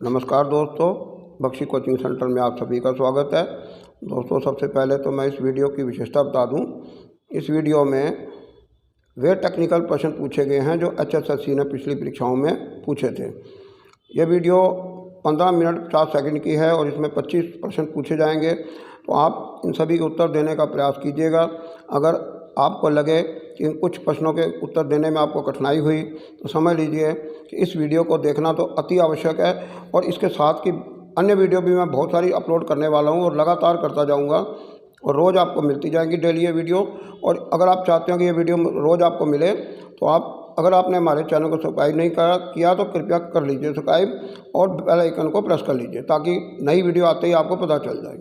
नमस्कार दोस्तों, Bakshi coaching centre में आप सभी का स्वागत है। दोस्तों, सबसे पहले तो मैं इस वीडियो की विशेषता बता दूं। इस वीडियो में वे टेक्निकल प्रश्न पूछे गए हैं जो HSSC ने पिछली परीक्षाओं में पूछे थे। यह वीडियो 15 मिनट 50 सेकंड की है और इसमें 25 प्रश्न पूछे जाएंगे, तो आप इन सभी के उत्तर देने का प्रयास कीजिएगा। अगर आपको लगे कि इन कुछ प्रश्नों के उत्तर देने में आपको कठिनाई हुई तो समझ लीजिए कि इस वीडियो को देखना तो अति आवश्यक है। और इसके साथ की अन्य वीडियो भी मैं बहुत सारी अपलोड करने वाला हूं और लगातार करता जाऊंगा और रोज़ आपको मिलती जाएंगी डेली ये वीडियो। और अगर आप चाहते हो कि ये वीडियो रोज़ आपको मिले तो अगर आपने हमारे चैनल को सब्सक्राइब नहीं किया तो कृपया कर लीजिए सब्सक्राइब और बेल आइकन को प्रेस कर लीजिए ताकि नई वीडियो आते ही आपको पता चल जाए।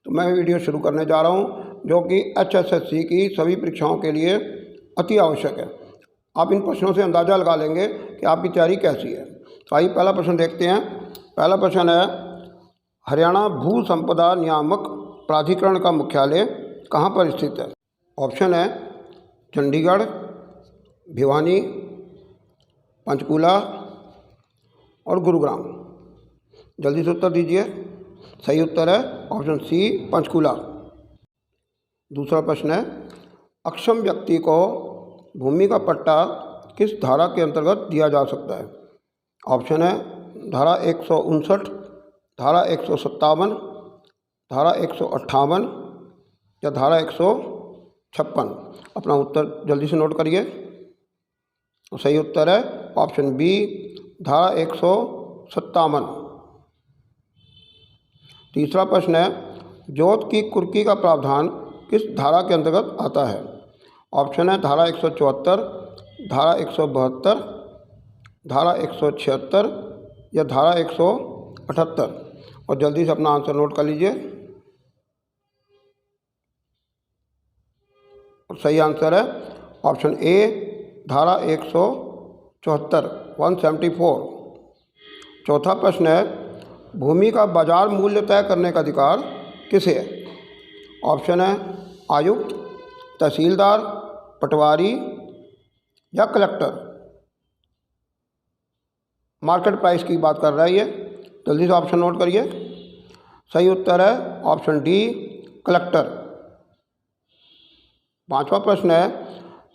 तो मैं वीडियो शुरू करने जा रहा हूँ जो कि HSSC की सभी परीक्षाओं के लिए अति आवश्यक है। आप इन प्रश्नों से अंदाज़ा लगा लेंगे कि आपकी तैयारी कैसी है। तो आइए पहला प्रश्न देखते हैं। पहला प्रश्न है, हरियाणा भू संपदा नियामक प्राधिकरण का मुख्यालय कहाँ पर स्थित है? ऑप्शन है चंडीगढ़, भिवानी, पंचकूला और गुरुग्राम। जल्दी से उत्तर दीजिए। सही उत्तर है ऑप्शन सी, पंचकूला। दूसरा प्रश्न है, अक्षम व्यक्ति को भूमि का पट्टा किस धारा के अंतर्गत दिया जा सकता है? ऑप्शन है धारा 159, धारा 157, धारा 158 या धारा 156। अपना उत्तर जल्दी से नोट करिए। सही उत्तर है ऑप्शन बी, धारा 157। तीसरा प्रश्न है, जोत की कुर्की का प्रावधान किस धारा के अंतर्गत आता है? ऑप्शन है धारा 174, धारा 172, धारा 176 या धारा 178। और जल्दी से अपना आंसर नोट कर लीजिए। और सही आंसर है ऑप्शन ए, धारा 174, 174। चौथा प्रश्न है, भूमि का बाजार मूल्य तय करने का अधिकार किसे है? ऑप्शन है आयुक्त, तहसीलदार, पटवारी या कलेक्टर। मार्केट प्राइस की बात कर रहा है ये। जल्दी से ऑप्शन नोट करिए। सही उत्तर है ऑप्शन डी, कलेक्टर। पांचवा प्रश्न है,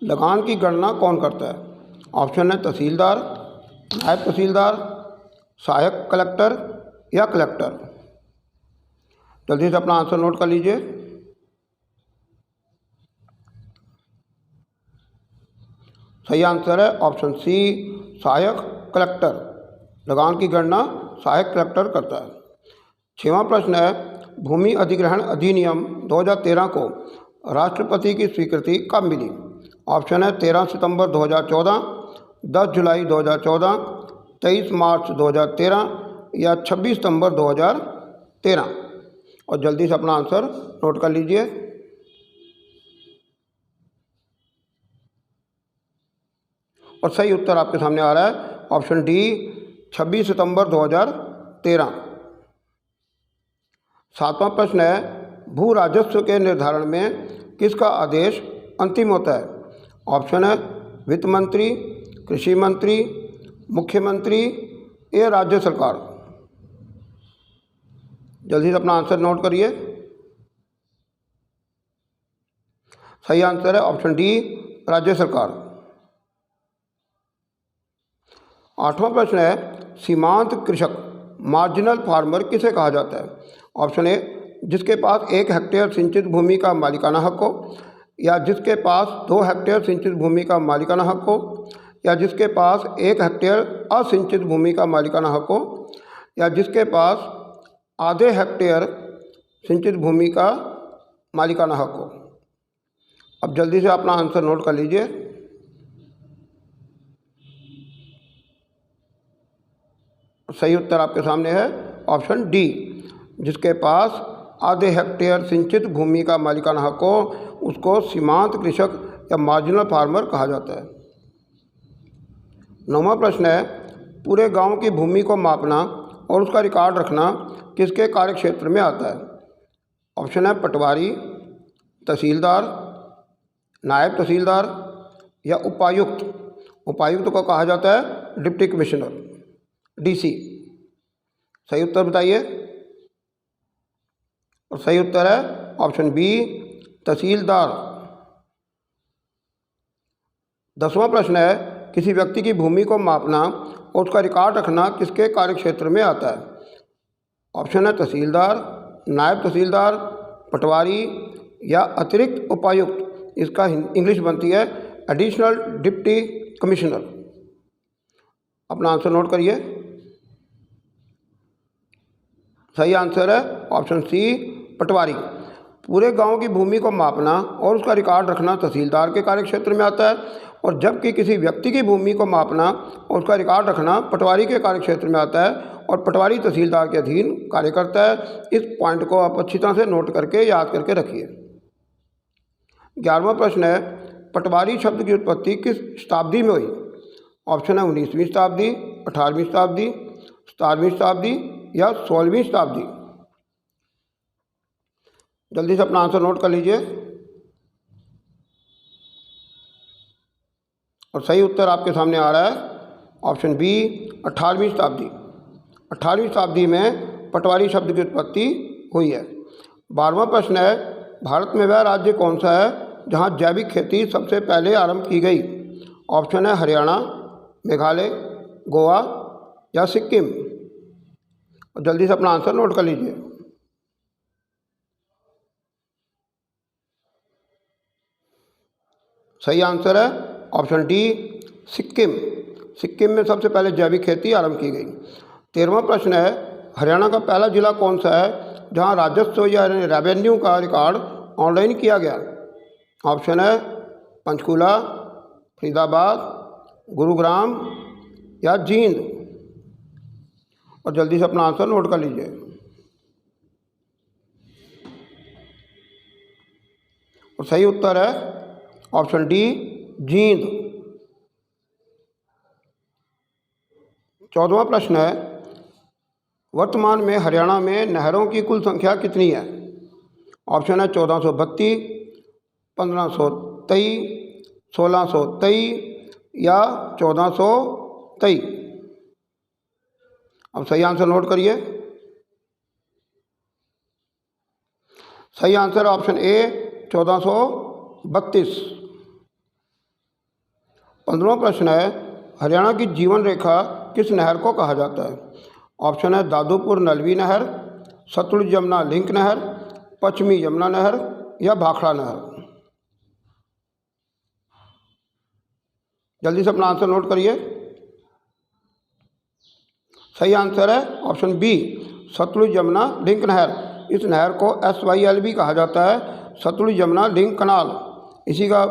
लगान की गणना कौन करता है? ऑप्शन है तहसीलदार, नायब तहसीलदार, सहायक कलेक्टर या कलेक्टर। जल्दी से अपना आंसर नोट कर लीजिए। सही आंसर है ऑप्शन सी, सहायक कलेक्टर। लगान की गणना सहायक कलेक्टर करता है। छठवां प्रश्न है, भूमि अधिग्रहण अधिनियम 2013 को राष्ट्रपति की स्वीकृति कब मिली? ऑप्शन है 13 सितंबर 2014, 10 जुलाई 2014, 23 मार्च 2013 या 26 सितंबर 2013। और जल्दी से अपना आंसर नोट कर लीजिए। और सही उत्तर आपके सामने आ रहा है ऑप्शन डी, 26 सितंबर 2013। सातवां प्रश्न है, भू राजस्व के निर्धारण में किसका आदेश अंतिम होता है? ऑप्शन है वित्त मंत्री, कृषि मंत्री, मुख्यमंत्री या राज्य सरकार। जल्दी से अपना आंसर नोट करिए। सही आंसर है ऑप्शन डी, राज्य सरकार। आठवां प्रश्न है, सीमांत कृषक मार्जिनल फार्मर किसे कहा जाता है? ऑप्शन ए, जिसके पास 1 हेक्टेयर सिंचित भूमि का मालिकाना हक हो, या जिसके पास 2 हेक्टेयर सिंचित भूमि का मालिकाना हक हो, या जिसके पास 1 हेक्टेयर असिंचित भूमि का मालिकाना हक हो, या जिसके पास आधे हेक्टेयर सिंचित भूमि का मालिकाना हक हो। अब जल्दी से अपना आंसर नोट कर लीजिए। सही उत्तर आपके सामने है ऑप्शन डी, जिसके पास आधे हेक्टेयर सिंचित भूमि का मालिकाना हक हो उसको सीमांत कृषक या मार्जिनल फार्मर कहा जाता है। नौवां प्रश्न है, पूरे गांव की भूमि को मापना और उसका रिकॉर्ड रखना किसके कार्य क्षेत्र में आता है? ऑप्शन है पटवारी, तहसीलदार, नायब तहसीलदार या उपायुक्त। उपायुक्त को कहा जाता है डिप्टी कमिश्नर, डीसी। सही उत्तर बताइए। और सही उत्तर है ऑप्शन बी, तहसीलदार। 10वां प्रश्न है, किसी व्यक्ति की भूमि को मापना और उसका रिकॉर्ड रखना किसके कार्यक्षेत्र में आता है? ऑप्शन है तहसीलदार, नायब तहसीलदार, पटवारी या अतिरिक्त उपायुक्त। इसका इंग्लिश बनती है एडिशनल डिप्टी कमिश्नर। अपना आंसर नोट करिए। सही आंसर है ऑप्शन सी, पटवारी। पूरे गांव की भूमि को मापना और उसका रिकॉर्ड रखना तहसीलदार के कार्यक्षेत्र में आता है, और जबकि किसी व्यक्ति की भूमि को मापना और उसका रिकॉर्ड रखना पटवारी के कार्यक्षेत्र में आता है, और पटवारी तहसीलदार के अधीन कार्य करता है। इस पॉइंट को आप अच्छी तरह से नोट करके याद करके रखिए। 11वां प्रश्न है, पटवारी शब्द की उत्पत्ति किस शताब्दी में हुई? ऑप्शन है 19वीं शताब्दी, 18वीं शताब्दी, 17वीं शताब्दी या 16वीं शताब्दी। जल्दी से अपना आंसर नोट कर लीजिए। और सही उत्तर आपके सामने आ रहा है ऑप्शन बी, 18वीं शताब्दी। 18वीं शताब्दी में पटवारी शब्द की उत्पत्ति हुई है। 12वां प्रश्न है, भारत में वह राज्य कौन सा है जहां जैविक खेती सबसे पहले आरंभ की गई? ऑप्शन है हरियाणा, मेघालय, गोवा या सिक्किम। और जल्दी से अपना आंसर नोट कर लीजिए। सही आंसर है ऑप्शन डी, सिक्किम। सिक्किम में सबसे पहले जैविक खेती आरंभ की गई। 13वां प्रश्न है, हरियाणा का पहला जिला कौन सा है जहां राजस्व या रेवेन्यू का रिकॉर्ड ऑनलाइन किया गया? ऑप्शन है पंचकूला, फरीदाबाद, गुरुग्राम या जींद। और जल्दी से अपना आंसर नोट कर लीजिए। और सही उत्तर है ऑप्शन डी, जींद। 14वां प्रश्न है, वर्तमान में हरियाणा में नहरों की कुल संख्या कितनी है? ऑप्शन है 1432, 1523, 1623 या 1423। अब सही आंसर नोट करिए। सही आंसर ऑप्शन ए, 1432। 15वां प्रश्न है, हरियाणा की जीवन रेखा किस नहर को कहा जाता है? ऑप्शन है दादूपुर नलवी नहर, सतलुज यमुना लिंक नहर, पश्चिमी यमुना नहर या भाखड़ा नहर। जल्दी से अपना आंसर नोट करिए। सही आंसर है option B, Sutlej Yamuna link नहर। इस नहर को SYL भी कहा जाता है, सतलुज यमुना लिंक कनाल। इसी का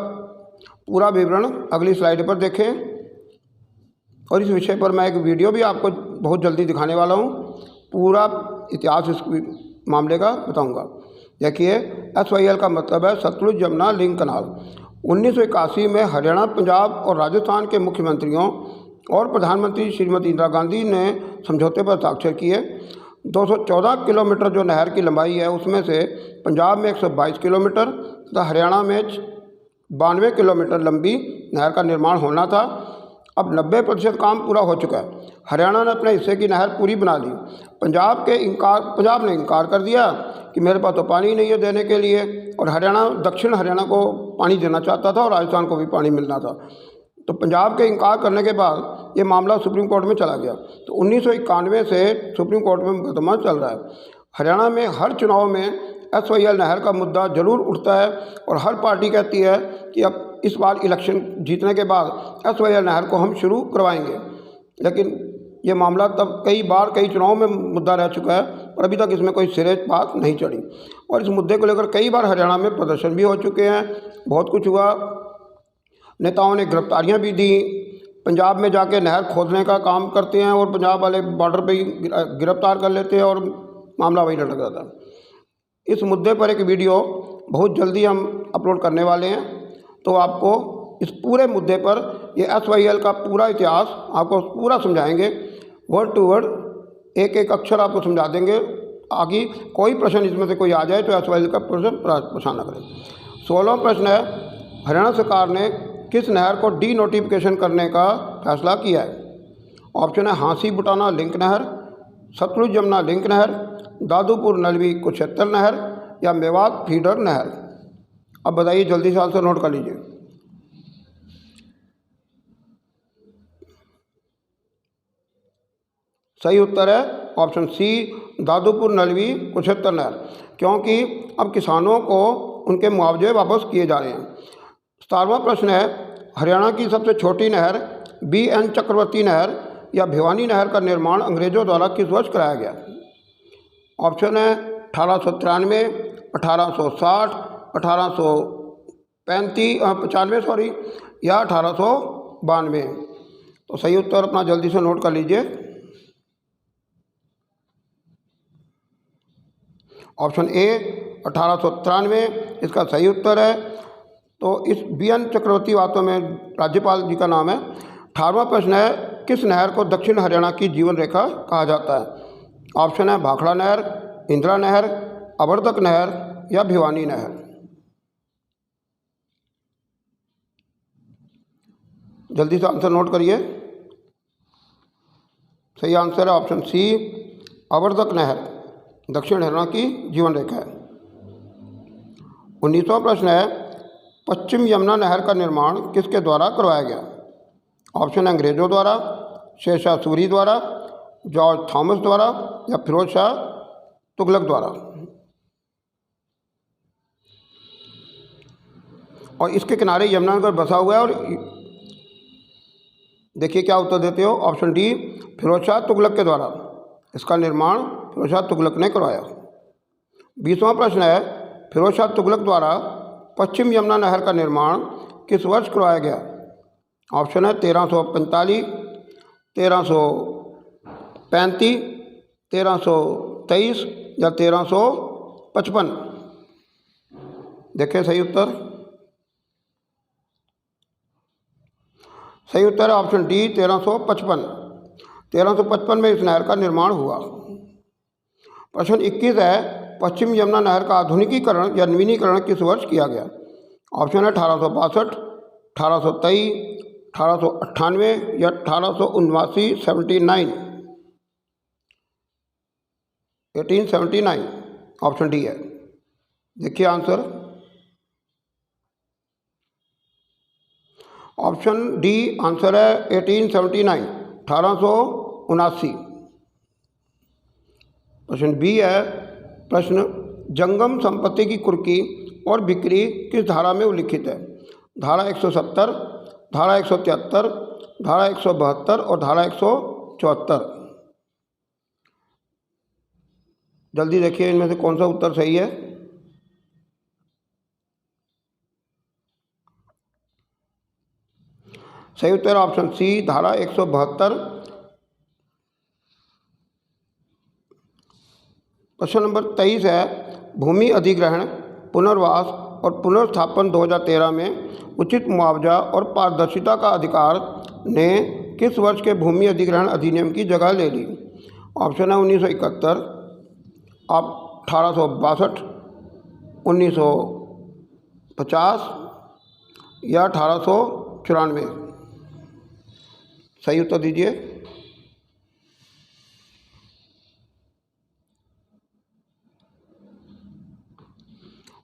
पूरा विवरण अगली स्लाइड पर देखें। और इस विषय पर मैं एक वीडियो भी आपको बहुत जल्दी दिखाने वाला हूँ। पूरा इतिहास इस मामले का बताऊँगा। देखिए, SYL का मतलब है सतलुज यमुना लिंक कनाल। 1981 में हरियाणा, पंजाब और राजस्थान के मुख्यमंत्रियों और प्रधानमंत्री श्रीमती इंदिरा गांधी ने समझौते पर हस्ताक्षर किए। 214 किलोमीटर जो नहर की लंबाई है, उसमें से पंजाब में 122 किलोमीटर तथा हरियाणा में 92 किलोमीटर लंबी नहर का निर्माण होना था। अब 90% काम पूरा हो चुका है। हरियाणा ने अपने हिस्से की नहर पूरी बना ली। पंजाब ने इनकार कर दिया कि मेरे पास तो पानी नहीं है देने के लिए, और दक्षिण हरियाणा को पानी देना चाहता था और राजस्थान को भी पानी मिलना था। तो पंजाब के इनकार करने के बाद ये मामला सुप्रीम कोर्ट में चला गया। तो 1991 से सुप्रीम कोर्ट में मुकदमा चल रहा है। हरियाणा में हर चुनाव में SYL नहर का मुद्दा जरूर उठता है, और हर पार्टी कहती है कि अब इस बार इलेक्शन जीतने के बाद SYL नहर को हम शुरू करवाएंगे। लेकिन ये मामला तब कई चुनाव में मुद्दा रह चुका है, और अभी तक इसमें कोई सिरे बात नहीं चढ़ी। और इस मुद्दे को लेकर कई बार हरियाणा में प्रदर्शन भी हो चुके हैं, बहुत कुछ हुआ। नेताओं ने गिरफ्तारियां भी दी। पंजाब में जाके नहर खोदने का काम करते हैं और पंजाब वाले बॉर्डर पे ही गिरफ्तार कर लेते हैं, और मामला वही लटक जाता है। इस मुद्दे पर एक वीडियो बहुत जल्दी हम अपलोड करने वाले हैं, तो आपको इस पूरे मुद्दे पर ये SYL का पूरा इतिहास आपको पूरा समझाएंगे, वर्ड टू वर्ड, एक एक अक्षर आपको समझा देंगे। आगे कोई प्रश्न इसमें से कोई आ जाए तो SYL का प्रश्न परेशान न करें। 16वां प्रश्न है, हरियाणा सरकार ने किस नहर को डीनोटिफिकेशन करने का फैसला किया है? ऑप्शन है हांसी बुटाना लिंक नहर, सतलुज यमुना लिंक नहर, दादूपुर नलवी कुरुक्षेत्र नहर या मेवात फीडर नहर। अब बताइए, जल्दी से आंसर नोट कर लीजिए। सही उत्तर है ऑप्शन सी, दादूपुर नलवी कुरुक्षेत्र नहर, क्योंकि अब किसानों को उनके मुआवजे वापस किए जा रहे हैं। 17वां प्रश्न है, हरियाणा की सबसे छोटी नहर BN चक्रवर्ती नहर या भिवानी नहर का निर्माण अंग्रेजों द्वारा किस वर्ष कराया गया? ऑप्शन है 1893, 1860, 1895 या 1892। तो सही उत्तर अपना जल्दी से नोट कर लीजिए। ऑप्शन ए 1893 इसका सही उत्तर है। तो इस BN चक्रवर्ती वास्तव में राज्यपाल जी का नाम है। 18वां प्रश्न है, किस नहर को दक्षिण हरियाणा की जीवन रेखा कहा जाता है? ऑप्शन है भाखड़ा नहर, इंदिरा नहर, अवर्धक नहर या भिवानी नहर। जल्दी से आंसर नोट करिए। सही आंसर है ऑप्शन सी, अवर्धक नहर दक्षिण हरियाणा की जीवन रेखा है। 19वां प्रश्न है, पश्चिम यमुना नहर का निर्माण किसके द्वारा करवाया गया? ऑप्शन है अंग्रेजों द्वारा, शेरशाह सूरी द्वारा, जॉर्ज थॉमस द्वारा या फिरोज शाह तुगलक द्वारा। और इसके किनारे यमुनानगर बसा हुआ है। और देखिए क्या उत्तर देते हो। ऑप्शन डी, फिरोज शाह तुगलक के द्वारा। इसका निर्माण फिरोज शाह तुगलक ने करवाया। 20वां प्रश्न है, फिरोज शाह तुगलक द्वारा पश्चिम यमुना नहर का निर्माण किस वर्ष करवाया गया? ऑप्शन है 1345, 1335, 1323 या 1355। देखें सही उत्तर। सही उत्तर है ऑप्शन डी 1355। 1355 में इस नहर का निर्माण हुआ। प्रश्न 21 है, पश्चिम यमुना नहर का आधुनिकीकरण या नवीनीकरण किस वर्ष किया गया? ऑप्शन है 1862, 1823, 1898 या 1879, 1879 ऑप्शन डी है। देखिए आंसर। ऑप्शन डी आंसर है 1879, 1879। प्रश्न बी है, प्रश्न जंगम संपत्ति की कुर्की और बिक्री किस धारा में उल्लिखित है? धारा 170, धारा 173, धारा 172 और धारा 174। जल्दी देखिए इनमें से कौन सा उत्तर सही है। सही उत्तर ऑप्शन सी, धारा 172। प्रश्न नंबर 23 है, भूमि अधिग्रहण, पुनर्वास और पुनर्स्थापन 2013 में उचित मुआवजा और पारदर्शिता का अधिकार ने किस वर्ष के भूमि अधिग्रहण अधिनियम की जगह ले ली? ऑप्शन है 1971, 1862, 1950 या 1894। सही उत्तर दीजिए।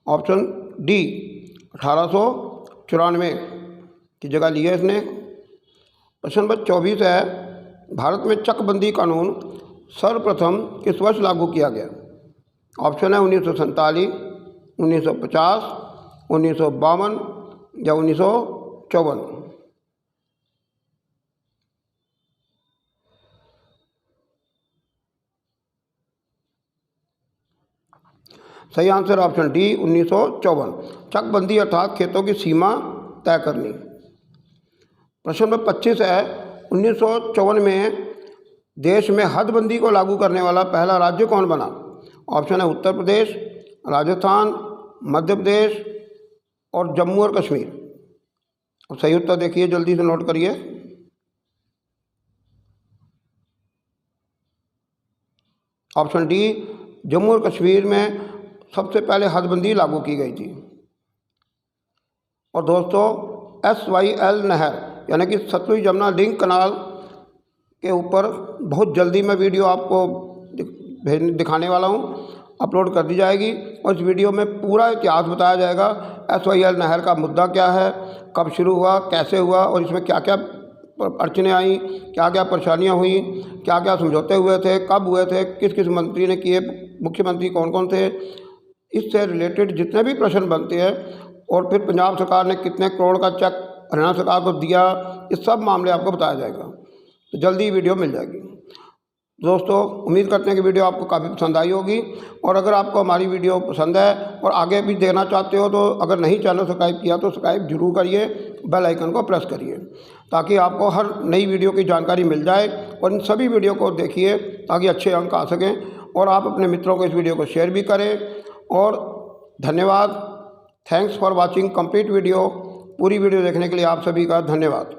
ऑप्शन डी 1894 की जगह ली है इसने। प्रश्न नंबर 24 है, भारत में चकबंदी कानून सर्वप्रथम किस वर्ष लागू किया गया? ऑप्शन है 1947, 1950, 1952 या 1954। सही आंसर ऑप्शन डी 1954। चकबंदी अर्थात खेतों की सीमा तय करनी। प्रश्न नंबर 25 है, 1954 में देश में हदबंदी को लागू करने वाला पहला राज्य कौन बना? ऑप्शन है उत्तर प्रदेश, राजस्थान, मध्य प्रदेश और जम्मू और कश्मीर। अब सही उत्तर देखिए, जल्दी से नोट करिए। ऑप्शन डी, जम्मू और कश्मीर में सबसे पहले हदबंदी लागू की गई थी। और दोस्तों, SYL नहर यानी कि सतलुज यमुना लिंक कनाल के ऊपर बहुत जल्दी मैं वीडियो आपको दिखाने वाला हूँ, अपलोड कर दी जाएगी। और इस वीडियो में पूरा इतिहास बताया जाएगा। SYL नहर का मुद्दा क्या है, कब शुरू हुआ, कैसे हुआ और इसमें क्या क्या अड़चनें आई, क्या क्या परेशानियां हुई, क्या क्या समझौते हुए थे, कब हुए थे, किस किस मंत्री ने किए, मुख्यमंत्री कौन कौन थे, इससे रिलेटेड जितने भी प्रश्न बनते हैं, और फिर पंजाब सरकार ने कितने करोड़ का चेक हरियाणा सरकार को दिया, ये सब मामले आपको बताया जाएगा। तो जल्दी वीडियो मिल जाएगी। दोस्तों, उम्मीद करते हैं कि वीडियो आपको काफ़ी पसंद आई होगी। और अगर आपको हमारी वीडियो पसंद है और आगे भी देखना चाहते हो, तो अगर नहीं चैनल सब्सक्राइब किया तो सब्सक्राइब जरूर करिए, बेल आइकन को प्रेस करिए, ताकि आपको हर नई वीडियो की जानकारी मिल जाए। और इन सभी वीडियो को देखिए ताकि अच्छे अंक आ सकें, और आप अपने मित्रों को इस वीडियो को शेयर भी करें। और धन्यवाद। Thanks for watching complete video. पूरी वीडियो देखने के लिए आप सभी का धन्यवाद।